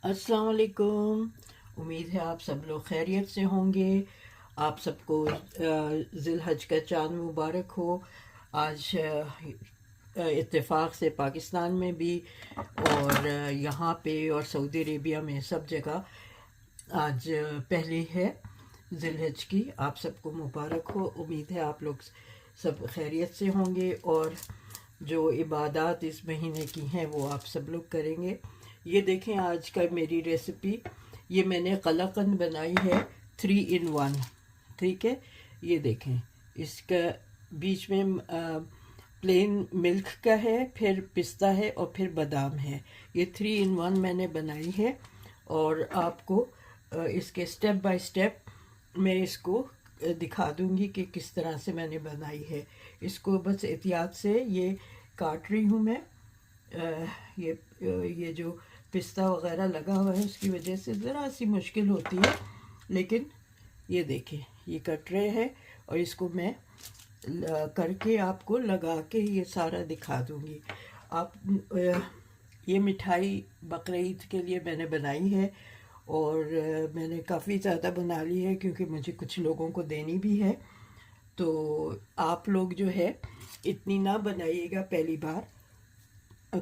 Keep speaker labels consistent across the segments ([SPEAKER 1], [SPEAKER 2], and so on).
[SPEAKER 1] अस्सलाम वालेकुम। उम्मीद है आप सब लोग खैरियत से होंगे। आप सबको ज़िलहज का चाँद मुबारक हो। आज इत्तेफाक से पाकिस्तान में भी और यहाँ पे और सऊदी अरेबिया में सब जगह आज पहली है ज़िलहज की। आप सबको मुबारक हो। उम्मीद है आप लोग सब खैरियत से होंगे और जो इबादत इस महीने की हैं वो आप सब लोग करेंगे। ये देखें आज का मेरी रेसिपी, ये मैंने कलाकंद बनाई है 3 in 1। ठीक है, ये देखें, इसका बीच में प्लेन मिल्क का है, फिर पिस्ता है और फिर बादाम है। ये 3 in 1 मैंने बनाई है और आपको इसके स्टेप बाय स्टेप मैं इसको दिखा दूंगी कि किस तरह से मैंने बनाई है। इसको बस एहतियात से ये काट रही हूँ मैं। ये जो पिस्ता वगैरह लगा हुआ है उसकी वजह से ज़रा सी मुश्किल होती है, लेकिन ये देखिए ये कट रहे हैं और इसको मैं करके आपको लगा के ये सारा दिखा दूंगी। आप ये मिठाई बकरीद के लिए मैंने बनाई है और मैंने काफ़ी ज़्यादा बना ली है क्योंकि मुझे कुछ लोगों को देनी भी है। तो आप लोग जो है इतनी ना बनाइएगा, पहली बार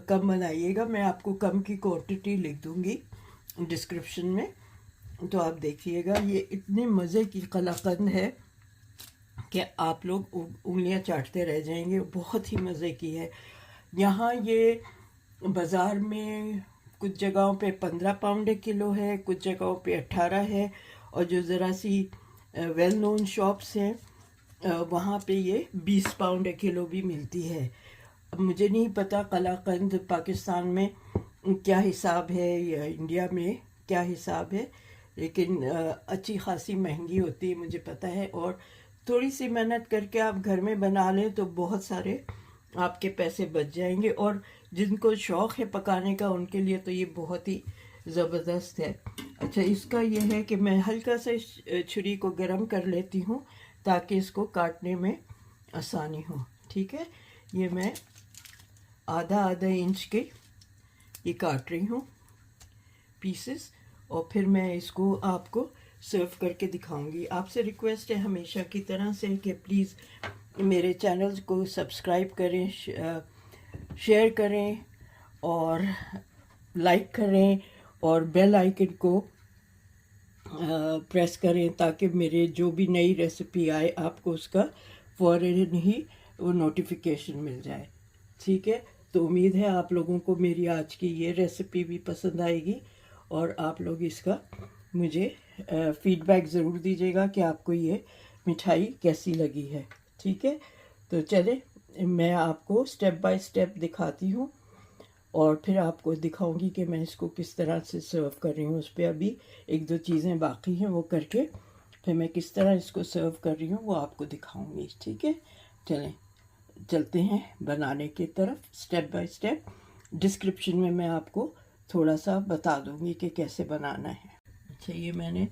[SPEAKER 1] कम बनाइएगा। मैं आपको कम की क्वांटिटी लिख दूंगी डिस्क्रिप्शन में, तो आप देखिएगा। ये इतने मज़े की कलाकंद है कि आप लोग उंगलियां चाटते रह जाएंगे। बहुत ही मज़े की है। यहाँ ये बाज़ार में कुछ जगहों पे 15 पाउंड किलो है, कुछ जगहों पे 18 है और जो ज़रा सी वेल नोन शॉप्स हैं वहाँ पे ये 20 पाउंड किलो भी मिलती है। अब मुझे नहीं पता कलाकंद पाकिस्तान में क्या हिसाब है या इंडिया में क्या हिसाब है, लेकिन अच्छी खासी महंगी होती है मुझे पता है। और थोड़ी सी मेहनत करके आप घर में बना लें तो बहुत सारे आपके पैसे बच जाएंगे। और जिनको शौक़ है पकाने का उनके लिए तो ये बहुत ही ज़बरदस्त है। अच्छा, इसका ये है कि मैं हल्का सा छुरी को गर्म कर लेती हूँ ताकि इसको काटने में आसानी हो। ठीक है, ये मैं आधा आधा इंच के ये काट रही हूँ पीसेस और फिर मैं इसको आपको सर्व करके दिखाऊंगी। आपसे रिक्वेस्ट है हमेशा की तरह से कि प्लीज़ मेरे चैनल को सब्सक्राइब करें, शेयर करें और लाइक करें और बेल आइकन को प्रेस करें ताकि मेरे जो भी नई रेसिपी आए आपको उसका फ़ौरन ही वो नोटिफिकेशन मिल जाए। ठीक है, तो उम्मीद है आप लोगों को मेरी आज की ये रेसिपी भी पसंद आएगी और आप लोग इसका मुझे फीडबैक ज़रूर दीजिएगा कि आपको ये मिठाई कैसी लगी है। ठीक है, तो चले मैं आपको स्टेप बाय स्टेप दिखाती हूँ और फिर आपको दिखाऊंगी कि मैं इसको किस तरह से सर्व कर रही हूँ। उस पर अभी एक दो चीज़ें बाकी हैं, वो करके फिर मैं किस तरह इसको सर्व कर रही हूँ वो आपको दिखाऊंगी। ठीक है, चलते हैं बनाने की तरफ स्टेप बाय स्टेप। डिस्क्रिप्शन में मैं आपको थोड़ा सा बता दूंगी कि कैसे बनाना है। अच्छा, ये मैंने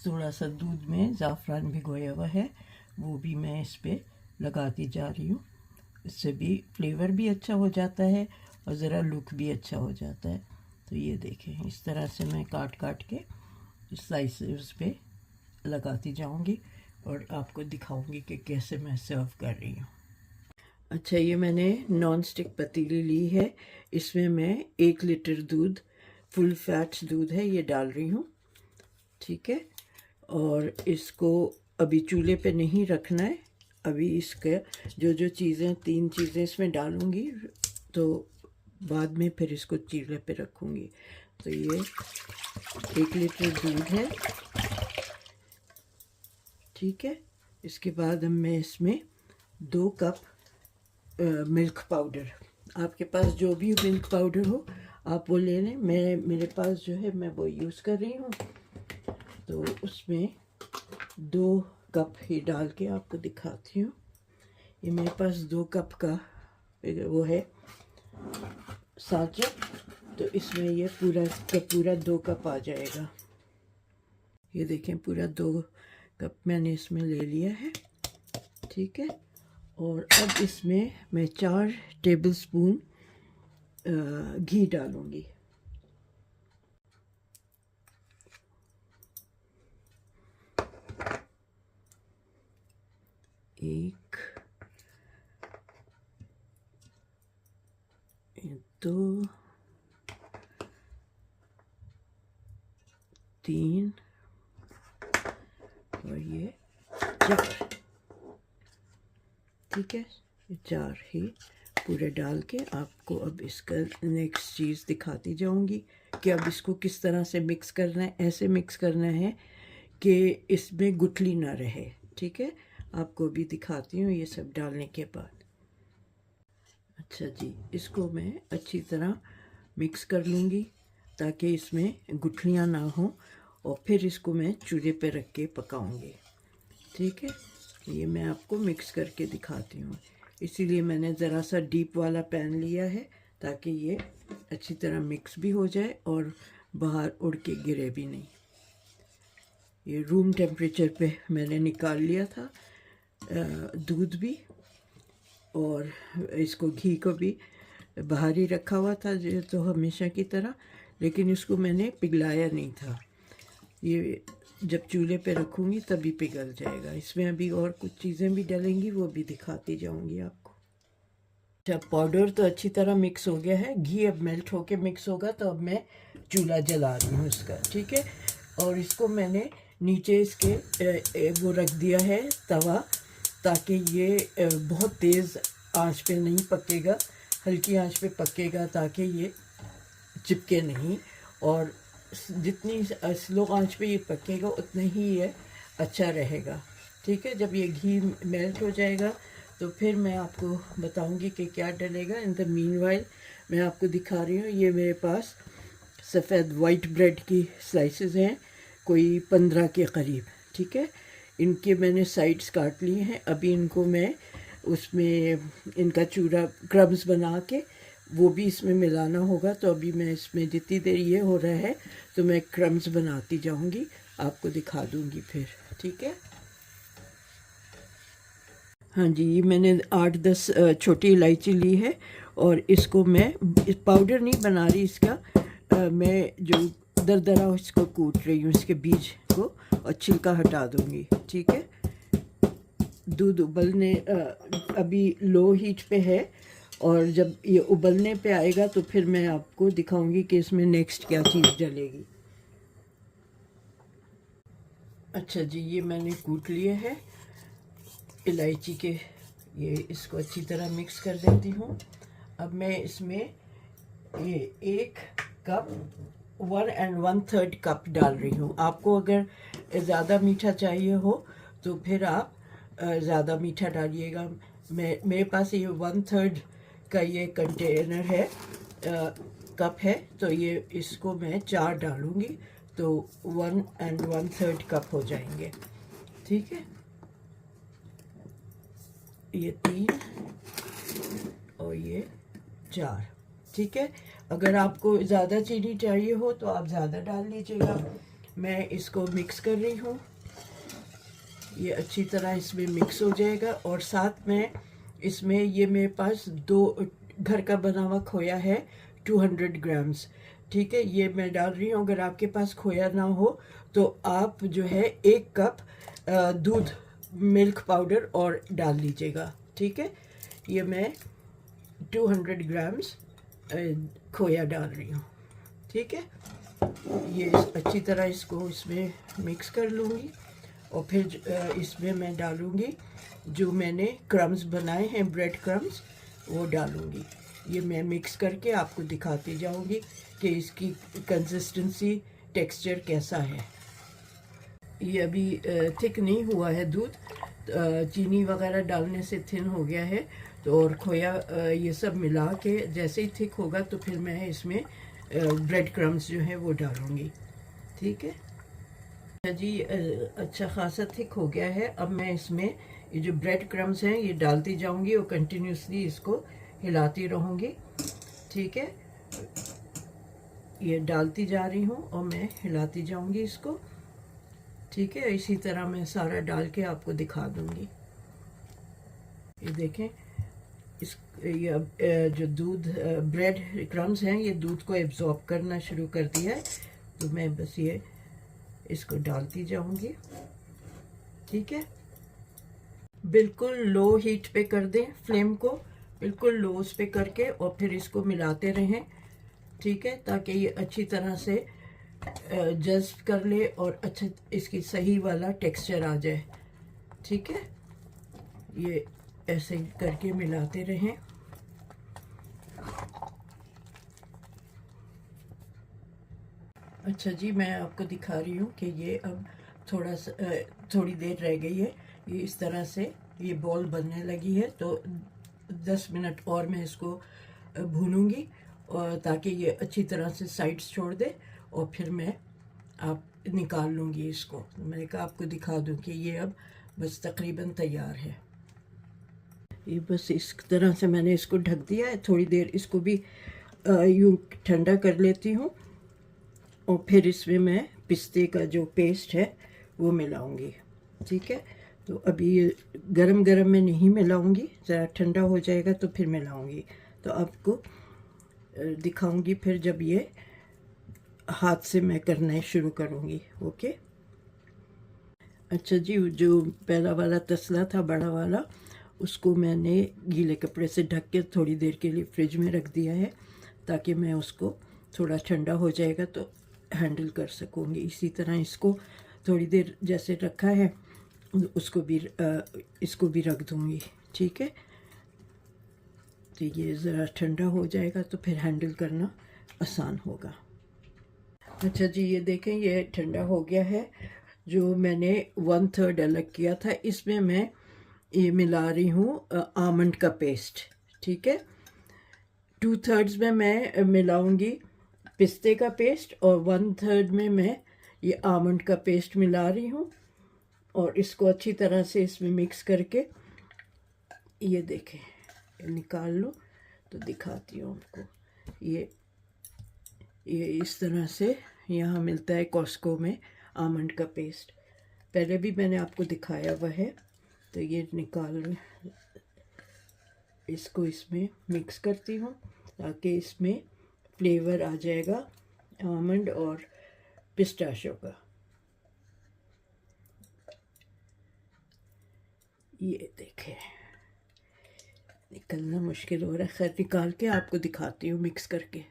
[SPEAKER 1] थोड़ा सा दूध में ज़ाफ़रान भिगोया हुआ है, वो भी मैं इस पर लगाती जा रही हूँ। इससे भी फ्लेवर भी अच्छा हो जाता है और ज़रा लुक भी अच्छा हो जाता है। तो ये देखें, इस तरह से मैं काट काट के स्लाइस उस पर लगाती जाऊंगी और आपको दिखाऊंगी कि कैसे मैं सर्व कर रही हूँ। अच्छा, ये मैंने नॉन स्टिक पतीली ली है, इसमें मैं 1 लीटर दूध, फुल फैट्स दूध है, ये डाल रही हूँ। ठीक है, और इसको अभी चूल्हे पे नहीं रखना है। अभी इसके जो जो चीज़ें 3 चीज़ें इसमें डालूंगी तो बाद में फिर इसको चूल्हे पे रखूँगी। तो ये 1 लीटर दूध है। ठीक है, इसके बाद मैं इसमें 2 कप मिल्क पाउडर, आपके पास जो भी मिल्क पाउडर हो आप वो ले लें। मेरे पास जो है मैं वो यूज़ कर रही हूँ। तो उसमें 2 कप ही डाल के आपको दिखाती हूँ। ये मेरे पास 2 कप का वो है साँचा, तो इसमें ये पूरा का पूरा 2 कप आ जाएगा। ये देखें, पूरा 2 कप मैंने इसमें ले लिया है। ठीक है, और अब इसमें मैं 4 टेबलस्पून घी डालूँगी। एक, ये 2, 3 और ये 4। ठीक है, ये 4 ही पूरे डाल के आपको अब इसका नेक्स्ट चीज़ दिखाती जाऊंगी कि अब इसको किस तरह से मिक्स करना है। ऐसे मिक्स करना है कि इसमें गुठली ना रहे। ठीक है, आपको भी दिखाती हूँ ये सब डालने के बाद। अच्छा जी, इसको मैं अच्छी तरह मिक्स कर लूँगी ताकि इसमें गुठलियाँ ना हो, और फिर इसको मैं चूल्हे पे रख के पकाऊँगी। ठीक है, ये मैं आपको मिक्स करके दिखाती हूँ। इसीलिए मैंने ज़रा सा डीप वाला पैन लिया है ताकि ये अच्छी तरह मिक्स भी हो जाए और बाहर उड़ के गिरे भी नहीं। ये रूम टेम्परेचर पे मैंने निकाल लिया था दूध भी, और इसको घी को भी बाहर ही रखा हुआ था जो तो हमेशा की तरह, लेकिन इसको मैंने पिघलाया नहीं था। ये जब चूल्हे पे रखूँगी तभी पिघल जाएगा। इसमें अभी और कुछ चीज़ें भी डलेंगी, वो भी दिखाती जाऊँगी आपको। जब पाउडर तो अच्छी तरह मिक्स हो गया है, घी अब मेल्ट होके मिक्स होगा, तो अब मैं चूल्हा जला रही हूँ इसका। ठीक है, और इसको मैंने नीचे इसके वो रख दिया है तवा, ताकि ये बहुत तेज़ आंच पे नहीं पकेगा, हल्की आंच पे पकेगा ताकि ये चिपके नहीं, और जितनी स्लो आंच पे ये पकेगा उतना ही ये अच्छा रहेगा। ठीक है, जब ये घी मेल्ट हो जाएगा तो फिर मैं आपको बताऊंगी कि क्या डलेगा। इन द मीनवाइल मैं आपको दिखा रही हूँ, ये मेरे पास सफ़ेद वाइट ब्रेड की स्लाइसेस हैं, कोई 15 के करीब। ठीक है, इनके मैंने साइड्स काट लिए हैं। अभी इनको मैं उसमें इनका चूरा क्रम्स बना के वो भी इसमें मिलाना होगा। तो अभी मैं इसमें जितनी देर ये हो रहा है तो मैं क्रम्स बनाती जाऊंगी, आपको दिखा दूंगी फिर। ठीक है, हाँ जी, ये मैंने 8-10 छोटी इलायची ली है, और इसको मैं पाउडर नहीं बना रही इसका, मैं जो दरदरा इसको कूट रही हूँ, इसके बीज को, और छिलका हटा दूंगी। ठीक है, दूध उबलने अभी लो हीट पे है, और जब ये उबलने पे आएगा तो फिर मैं आपको दिखाऊंगी कि इसमें नेक्स्ट क्या चीज़ डलेगी। अच्छा जी, ये मैंने कूट लिए है इलायची के, ये इसको अच्छी तरह मिक्स कर देती हूँ। अब मैं इसमें ये 1 कप 1 1/3 कप डाल रही हूँ। आपको अगर ज़्यादा मीठा चाहिए हो तो फिर आप ज़्यादा मीठा डालिएगा। मेरे पास ये 1/3 का ये कंटेनर है, कप है, तो ये इसको मैं 4 डालूँगी तो 1 1/3 कप हो जाएंगे। ठीक है, ये 3 और ये 4। ठीक है, अगर आपको ज़्यादा चीनी चाहिए हो तो आप ज़्यादा डाल लीजिएगा। मैं इसको मिक्स कर रही हूँ, ये अच्छी तरह इसमें मिक्स हो जाएगा। और साथ में इसमें ये मेरे पास 2 घर का बना हुआ खोया है 200 ग्राम्स। ठीक है, ये मैं डाल रही हूँ। अगर आपके पास खोया ना हो तो आप जो है 1 कप दूध मिल्क पाउडर और डाल लीजिएगा। ठीक है, ये मैं 200 ग्राम्स खोया डाल रही हूँ। ठीक है, ये अच्छी तरह इसको इसमें मिक्स कर लूँगी, और फिर इसमें मैं डालूँगी जो मैंने क्रम्स बनाए हैं, ब्रेड क्रम्स, वो डालूँगी। ये मैं मिक्स करके आपको दिखाती जाऊँगी कि इसकी कंसिस्टेंसी, टेक्सचर कैसा है। ये अभी थिक नहीं हुआ है दूध, चीनी वगैरह डालने से थिन हो गया है, तो और खोया ये सब मिला के जैसे ही थिक होगा तो फिर मैं इसमें ब्रेड क्रम्स जो है वो डालूँगी। ठीक है जी, अच्छा खासा थिक हो गया है। अब मैं इसमें ये जो ब्रेड क्रम्स हैं ये डालती जाऊँगी और कंटिन्यूसली इसको हिलाती रहूँगी। ठीक है, ये डालती जा रही हूँ और मैं हिलाती जाऊँगी इसको। ठीक है, इसी तरह मैं सारा डाल के आपको दिखा दूँगी। ये देखें, ये जो दूध ब्रेड क्रम्स हैं ये दूध को एब्जॉर्ब करना शुरू कर दिया है, तो मैं बस ये इसको डालती जाऊंगी। ठीक है, बिल्कुल लो हीट पे कर दें, फ्लेम को बिल्कुल लो उस पे करके, और फिर इसको मिलाते रहें, ठीक है, ताकि ये अच्छी तरह से जज्ब कर ले और अच्छा इसकी सही वाला टेक्सचर आ जाए, ठीक है। ये ऐसे ही करके मिलाते रहें। अच्छा जी, मैं आपको दिखा रही हूँ कि ये अब थोड़ी देर रह गई है, ये इस तरह से ये बॉल बनने लगी है। तो 10 मिनट और मैं इसको भूनूंगी, और ताकि ये अच्छी तरह से साइड्स छोड़ दे, और फिर मैं आप निकाल लूँगी इसको। तो मैंने कहा आपको दिखा दूँ कि ये अब बस तकरीबन तैयार है। ये बस इस तरह से मैंने इसको ढक दिया है। थोड़ी देर इसको भी यूँ ठंडा कर लेती हूँ, और फिर इसमें मैं पिस्ते का जो पेस्ट है वो मिलाऊंगी, ठीक है। तो अभी ये गरम गरम में नहीं मिलाऊंगी, ज़रा ठंडा हो जाएगा तो फिर मिलाऊंगी। तो आपको दिखाऊंगी फिर जब ये हाथ से मैं करना शुरू करूंगी, ओके। अच्छा जी, जो पहला वाला तसला था बड़ा वाला, उसको मैंने गीले कपड़े से ढक के थोड़ी देर के लिए फ्रिज में रख दिया है, ताकि मैं उसको थोड़ा ठंडा हो जाएगा तो हैंडल कर सकूँगी। इसी तरह इसको थोड़ी देर जैसे रखा है, इसको भी रख दूँगी, ठीक है। तो ये ज़रा ठंडा हो जाएगा तो फिर हैंडल करना आसान होगा। अच्छा जी, ये देखें, ये ठंडा हो गया है। जो मैंने 1/3 अलग किया था, इसमें मैं ये मिला रही हूँ आमंड का पेस्ट, ठीक है। 2/3 में मैं मिलाऊंगी पिस्ते का पेस्ट, और 1/3 में मैं ये आमंड का पेस्ट मिला रही हूँ, और इसको अच्छी तरह से इसमें मिक्स करके, ये देखें, निकाल लो तो दिखाती हूँ आपको। ये इस तरह से यहाँ मिलता है कॉस्को में आमंड का पेस्ट, पहले भी मैंने आपको दिखाया हुआ है। तो ये निकाल, इसको इसमें मिक्स करती हूँ ताकि इसमें फ्लेवर आ जाएगा आमंड और पिस्ताशियो का। ये देखें, निकलना मुश्किल हो रहा है, खैर निकाल के आपको दिखाती हूँ मिक्स करके।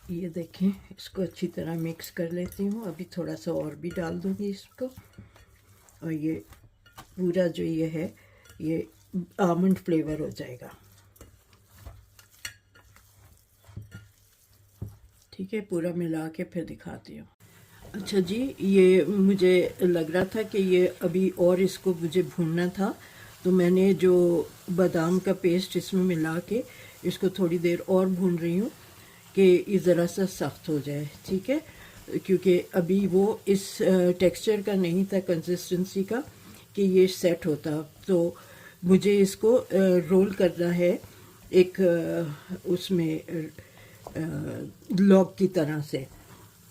[SPEAKER 1] ये देखें, इसको अच्छी तरह मिक्स कर लेती हूँ। अभी थोड़ा सा और भी डाल दूँगी इसको, और ये पूरा जो ये है ये आमंड फ्लेवर हो जाएगा, ठीक है। पूरा मिला के फिर दिखाती हूँ। अच्छा जी, ये मुझे लग रहा था कि ये अभी और इसको मुझे भूनना था, तो मैंने जो बादाम का पेस्ट इसमें मिला के इसको थोड़ी देर और भून रही हूँ कि ये ज़रा सा सख्त हो जाए, ठीक है। क्योंकि अभी वो इस टेक्सचर का नहीं था, कंसिस्टेंसी का, कि ये सेट होता। तो मुझे इसको रोल करना है एक उसमें लॉग की तरह से,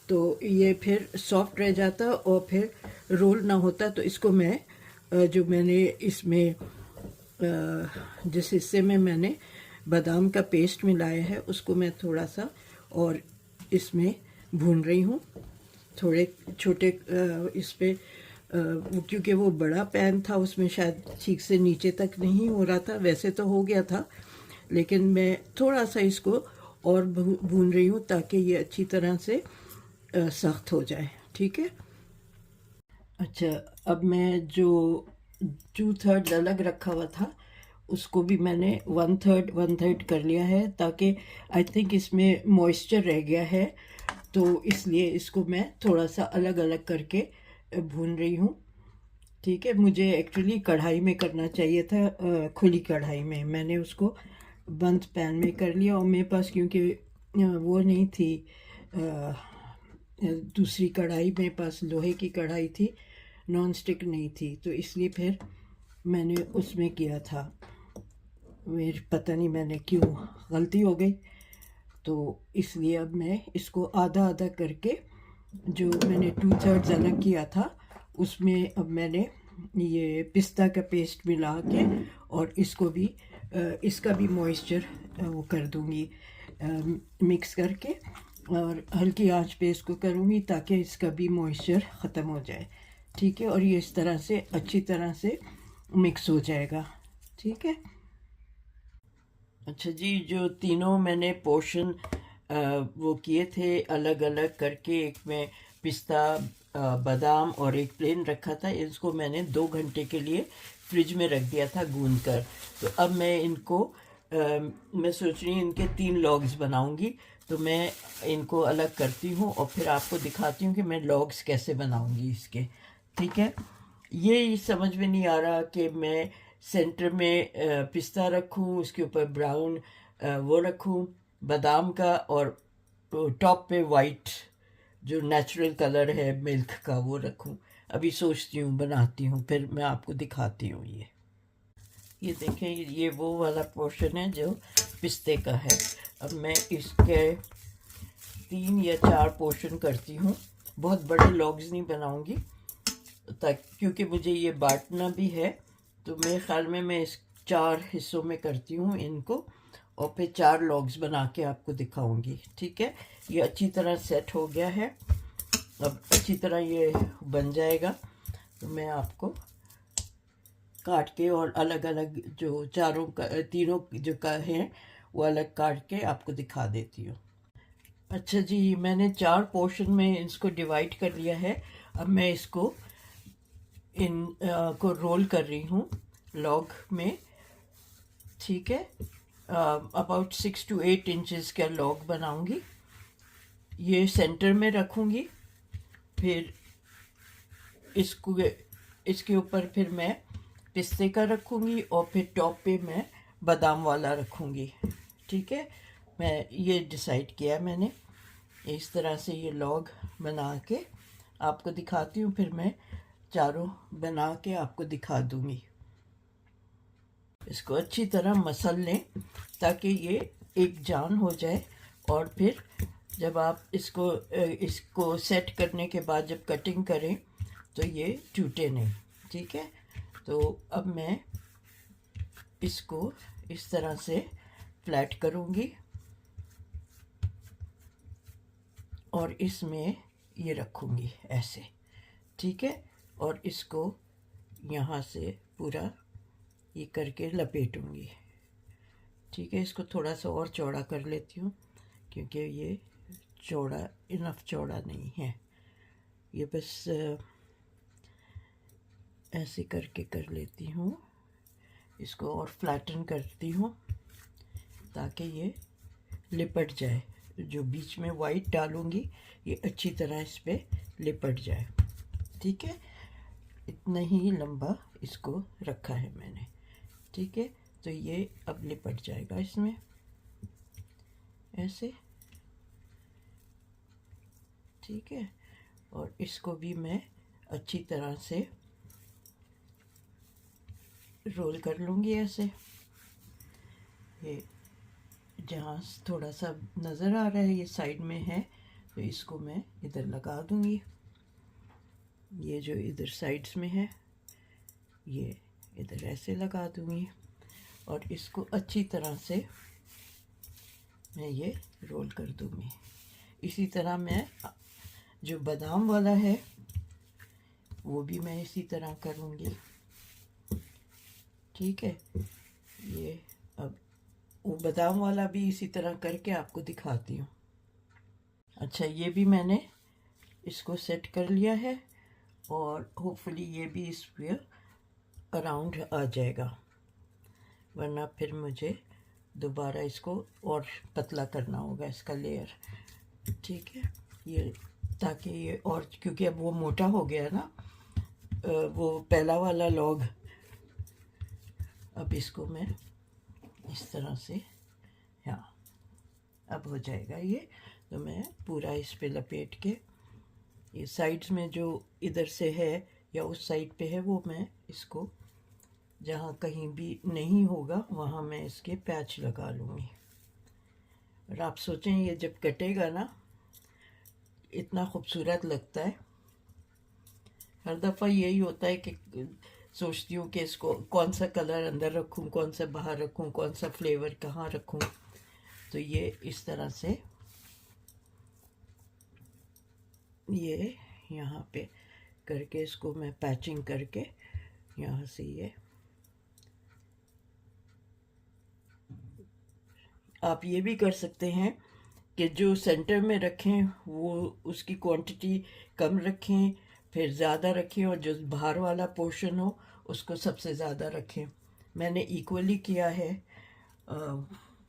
[SPEAKER 1] तो ये फिर सॉफ्ट रह जाता और फिर रोल ना होता। तो इसको मैं जो मैंने इसमें जिस हिस्से में मैंने बादाम का पेस्ट मिलाया है उसको मैं थोड़ा सा और इसमें भून रही हूँ, थोड़े छोटे इस पे, क्योंकि वो बड़ा पैन था उसमें शायद ठीक से नीचे तक नहीं हो रहा था, वैसे तो हो गया था, लेकिन मैं थोड़ा सा इसको और भून रही हूँ ताकि ये अच्छी तरह से सख्त हो जाए, ठीक है। अच्छा, अब मैं जो 2/3 अलग रखा हुआ था उसको भी मैंने 1/3 कर लिया है, ताकि आई थिंक इसमें मॉइस्चर रह गया है, तो इसलिए इसको मैं थोड़ा सा अलग अलग करके भून रही हूँ, ठीक है। मुझे एक्चुअली कढ़ाई में करना चाहिए था, खुली कढ़ाई में, मैंने उसको बंद पैन में कर लिया, और मेरे पास क्योंकि वो नहीं थी, दूसरी कढ़ाई मेरे पास लोहे की कढ़ाई थी, नॉन स्टिक नहीं थी, तो इसलिए फिर मैंने उसमें किया था। मेरी पता नहीं मैंने क्यों गलती हो गई, तो इसलिए अब मैं इसको आधा आधा करके, जो मैंने 2/3 अलग किया था उसमें अब मैंने ये पिस्ता का पेस्ट मिला के, और इसको भी इसका भी मॉइस्चर वो कर दूँगी मिक्स करके, और हल्की आंच पे इसको करूँगी ताकि इसका भी मॉइस्चर ख़त्म हो जाए, ठीक है, और ये इस तरह से अच्छी तरह से मिक्स हो जाएगा। ठीक है। अच्छा जी, जो तीनों मैंने पोर्शन वो किए थे अलग अलग करके, एक में पिस्ता, बादाम और एक प्लेन रखा था, इसको मैंने 2 घंटे के लिए फ्रिज में रख दिया था गूंद कर। तो अब मैं इनको मैं सोच रही हूँ इनके 3 लॉग्स बनाऊंगी। तो मैं इनको अलग करती हूँ और फिर आपको दिखाती हूँ कि मैं लॉग्स कैसे बनाऊंगी इसके। ठीक है। ये समझ में नहीं आ रहा कि मैं सेंटर में पिस्ता रखूं, उसके ऊपर ब्राउन वो रखूं बादाम का, और टॉप पे वाइट जो नेचुरल कलर है मिल्क का वो रखूं। अभी सोचती हूँ, बनाती हूँ, फिर मैं आपको दिखाती हूँ। ये देखें, ये वो वाला पोर्शन है जो पिस्ते का है। अब मैं इसके 3 या 4 पोर्शन करती हूँ, बहुत बड़े लॉग्स नहीं बनाऊंगी ताकि, क्योंकि मुझे ये बांटना भी है। तो मेरे ख्याल में मैं इस 4 हिस्सों में करती हूँ इनको, और फिर 4 लॉग्स बना के आपको दिखाऊंगी। ठीक है। ये अच्छी तरह सेट हो गया है, अब अच्छी तरह ये बन जाएगा। तो मैं आपको काट के और अलग अलग जो तीनों जो का हैं वो अलग काट के आपको दिखा देती हूँ। अच्छा जी, मैंने 4 पोर्शन में इसको डिवाइड कर लिया है। अब मैं इसको को रोल कर रही हूँ लॉग में। ठीक है। अबाउट 6 to 8 इंचेस का लॉग बनाऊंगी। ये सेंटर में रखूंगी, फिर इसको इसके ऊपर फिर मैं पिस्ते का रखूंगी, और फिर टॉप पे मैं बादाम वाला रखूंगी। ठीक है। मैं ये डिसाइड किया मैंने। इस तरह से ये लॉग बना के आपको दिखाती हूँ, फिर मैं चारों बना के आपको दिखा दूंगी। इसको अच्छी तरह मसल लें ताकि ये एक जान हो जाए, और फिर जब आप इसको सेट करने के बाद जब कटिंग करें तो ये टूटे नहीं। ठीक है। तो अब मैं इसको इस तरह से फ्लैट करूँगी और इसमें ये रखूँगी ऐसे। ठीक है। और इसको यहाँ से पूरा ये करके लपेटूँगी। ठीक है। इसको थोड़ा सा और चौड़ा कर लेती हूँ क्योंकि ये इनफ चौड़ा नहीं है। ये बस ऐसे करके कर लेती हूँ। इसको और फ्लैटन करती हूँ ताकि ये लिपट जाए। जो बीच में वाइट डालूँगी ये अच्छी तरह इस पर लिपट जाए। ठीक है। इतना ही लंबा इसको रखा है मैंने। ठीक है। तो ये अब लिपट जाएगा इसमें ऐसे। ठीक है। और इसको भी मैं अच्छी तरह से रोल कर लूँगी ऐसे। ये जहाँ थोड़ा सा नज़र आ रहा है ये साइड में है, तो इसको मैं इधर लगा दूँगी। ये जो इधर साइड्स में है ये इधर ऐसे लगा दूँगी, और इसको अच्छी तरह से मैं ये रोल कर दूँगी। इसी तरह मैं जो बादाम वाला है वो भी मैं इसी तरह करूँगी। ठीक है। ये अब वो बादाम वाला भी इसी तरह करके आपको दिखाती हूँ। अच्छा, ये भी मैंने इसको सेट कर लिया है, और होपफुली ये भी इस पे अराउंड आ जाएगा, वरना फिर मुझे दोबारा इसको और पतला करना होगा इसका लेयर। ठीक है। ये ताकि ये और, क्योंकि अब वो मोटा हो गया ना वो पहला वाला लॉग। अब इसको मैं इस तरह से, हाँ अब हो जाएगा ये। तो मैं पूरा इस पे लपेट के ये साइड्स में जो इधर से है या उस साइड पे है वो मैं इसको जहाँ कहीं भी नहीं होगा वहाँ मैं इसके पैच लगा लूँगी। और आप सोचें ये जब कटेगा ना इतना खूबसूरत लगता है। हर दफ़ा यही होता है कि सोचती हूँ कि इसको कौन सा कलर अंदर रखूँ, कौन सा बाहर रखूँ, कौन सा फ्लेवर कहाँ रखूँ। तो ये इस तरह से ये यहाँ पे करके इसको मैं पैचिंग करके यहाँ से ये आप ये भी कर सकते हैं कि जो सेंटर में रखें वो उसकी क्वांटिटी कम रखें, फिर ज़्यादा रखें, और जो बाहर वाला पोर्शन हो उसको सबसे ज़्यादा रखें। मैंने इक्वली किया है।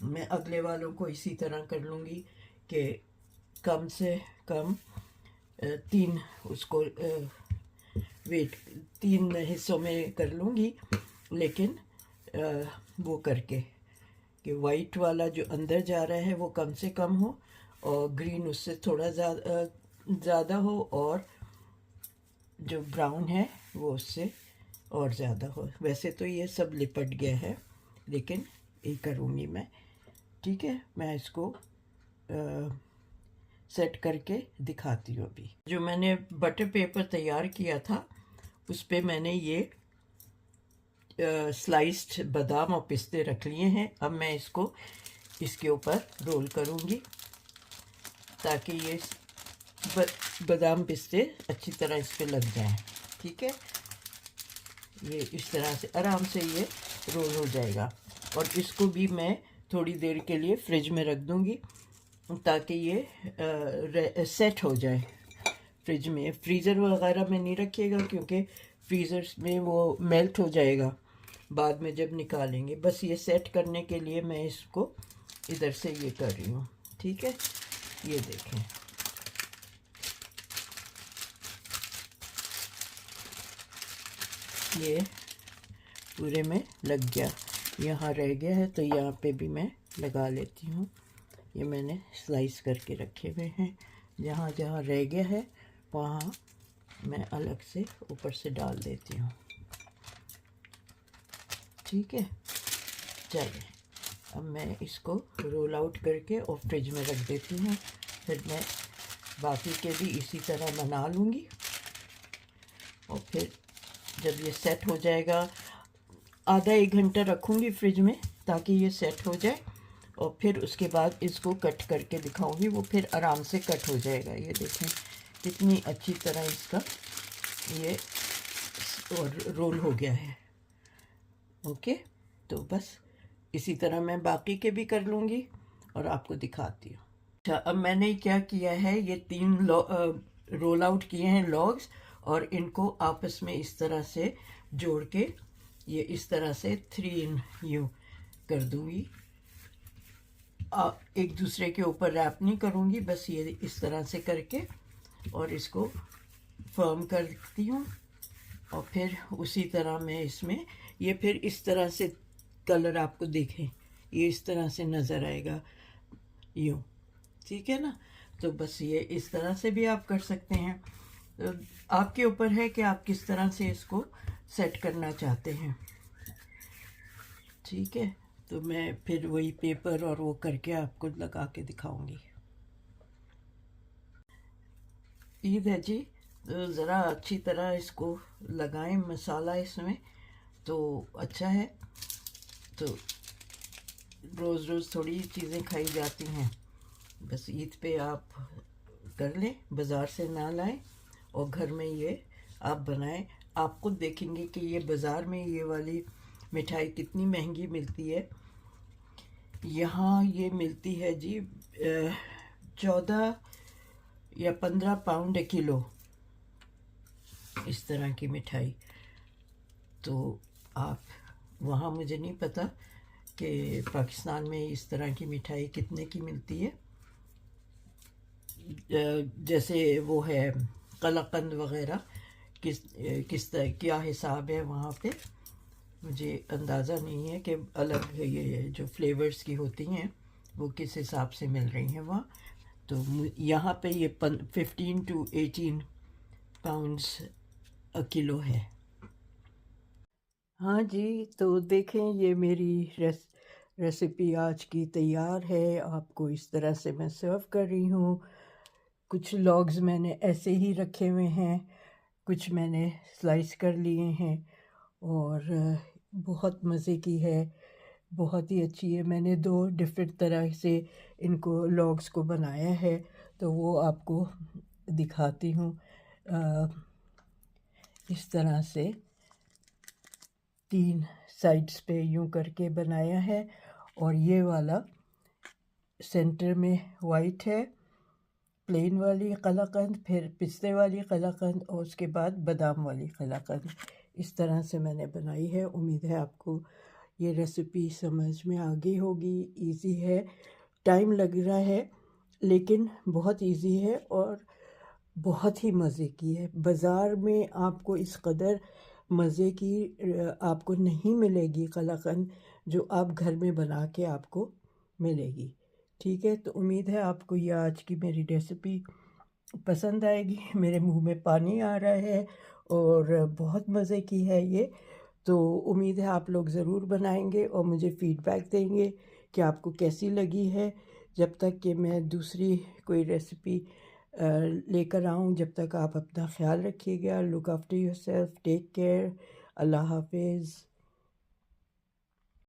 [SPEAKER 1] मैं अगले वालों को इसी तरह कर लूँगी कि कम से कम तीन उसको वेट 3 हिस्सों में कर लूँगी, लेकिन वो करके कि वाइट वाला जो अंदर जा रहा है वो कम से कम हो और ग्रीन उससे थोड़ा ज़्यादा हो, और जो ब्राउन है वो उससे और ज़्यादा हो। वैसे तो ये सब लिपट गया है, लेकिन ये करूँगी मैं। ठीक है, मैं इसको सेट करके दिखाती हूँ। अभी जो मैंने बटर पेपर तैयार किया था उस पे मैंने ये स्लाइस्ड बादाम और पिस्ते रख लिए हैं। अब मैं इसको इसके ऊपर रोल करूँगी ताकि ये बादाम पिस्ते अच्छी तरह इस पे लग जाएं। ठीक है, ये इस तरह से आराम से ये रोल हो जाएगा। और इसको भी मैं थोड़ी देर के लिए फ्रिज में रख दूँगी ताकि ये सेट हो जाए फ्रिज में। फ्रीज़र वगैरह में नहीं रखिएगा क्योंकि फ्रीज़र में वो मेल्ट हो जाएगा बाद में जब निकालेंगे। बस ये सेट करने के लिए मैं इसको इधर से ये कर रही हूँ। ठीक है, ये देखें, ये पूरे में लग गया। यहाँ रह गया है तो यहाँ पे भी मैं लगा लेती हूँ। ये मैंने स्लाइस करके रखे हुए हैं। जहाँ जहाँ रह गया है वहाँ मैं अलग से ऊपर से डाल देती हूँ। ठीक है, चलिए अब मैं इसको रोल आउट करके और फ्रिज में रख देती हूँ। फिर मैं बाकी के भी इसी तरह बना लूँगी, और फिर जब ये सेट हो जाएगा आधा 1 घंटा रखूँगी फ्रिज में ताकि ये सेट हो जाए, और फिर उसके बाद इसको कट करके दिखाऊंगी। वो फिर आराम से कट हो जाएगा। ये देखें कितनी अच्छी तरह इसका ये और रोल हो गया है। ओके, तो बस इसी तरह मैं बाकी के भी कर लूँगी और आपको दिखाती हूँ। अच्छा, अब मैंने क्या किया है, ये 3 रोल आउट किए हैं लॉग्स, और इनको आपस में इस तरह से जोड़ के ये इस तरह से 3 in यूँ कर दूँगी। एक दूसरे के ऊपर रैप नहीं करूँगी, बस ये इस तरह से करके और इसको फर्म करती हूँ। और फिर उसी तरह मैं इसमें ये फिर इस तरह से कलर आपको देखें, ये इस तरह से नज़र आएगा यूँ। ठीक है ना, तो बस ये इस तरह से भी आप कर सकते हैं। तो आपके ऊपर है कि आप किस तरह से इसको सेट करना चाहते हैं। ठीक है, तो मैं फिर वही पेपर और वो करके आपको लगा के दिखाऊंगी। ईद है जी, तो ज़रा अच्छी तरह इसको लगाएं मसाला इसमें, तो अच्छा है। तो रोज़ रोज़ थोड़ी चीज़ें खाई जाती हैं, बस ईद पे आप कर लें, बाज़ार से ना लाएं और घर में ये आप बनाएं। आपको देखेंगे कि ये बाज़ार में ये वाली मिठाई कितनी महंगी मिलती है। यहाँ ये मिलती है जी 14 या 15 पाउंड किलो इस तरह की मिठाई। तो आप वहाँ, मुझे नहीं पता कि पाकिस्तान में इस तरह की मिठाई कितने की मिलती है। जैसे वो है कलाकंद वग़ैरह, किस तरह क्या हिसाब है वहाँ पे मुझे अंदाज़ा नहीं है कि अलग ये जो फ्लेवर्स की होती हैं वो किस हिसाब से मिल रही हैं वहाँ। तो यहाँ पे ये 15 to 18 पाउंड्स किलो है। हाँ जी, तो देखें ये मेरी रेसिपी आज की तैयार है। आपको इस तरह से मैं सर्व कर रही हूँ। कुछ लॉग्स मैंने ऐसे ही रखे हुए हैं, कुछ मैंने स्लाइस कर लिए हैं, और बहुत मज़े की है, बहुत ही अच्छी है। मैंने 2 डिफरेंट तरह से इनको लॉग्स को बनाया है, तो वो आपको दिखाती हूँ। इस तरह से 3 साइड्स पे यूं करके बनाया है। और ये वाला सेंटर में वाइट है, प्लेन वाली कलाकंद, फिर पिस्ते वाली कलाकंद और उसके बाद बादाम वाली कलाकंद। इस तरह से मैंने बनाई है। उम्मीद है आपको ये रेसिपी समझ में आ गई होगी। इजी है, टाइम लग रहा है लेकिन बहुत इजी है और बहुत ही मज़े की है। बाज़ार में आपको इस कदर मज़े की आपको नहीं मिलेगी कलाकंद जो आप घर में बना के आपको मिलेगी। ठीक है, तो उम्मीद है आपको ये आज की मेरी रेसिपी पसंद आएगी। मेरे मुंह में पानी आ रहा है और बहुत मज़े की है ये। तो उम्मीद है आप लोग ज़रूर बनाएंगे और मुझे फ़ीडबैक देंगे कि आपको कैसी लगी है। जब तक कि मैं दूसरी कोई रेसिपी लेकर आऊँ, जब तक आप अपना ख्याल रखिएगा। Look after yourself, take care, अल्लाह हाफिज़।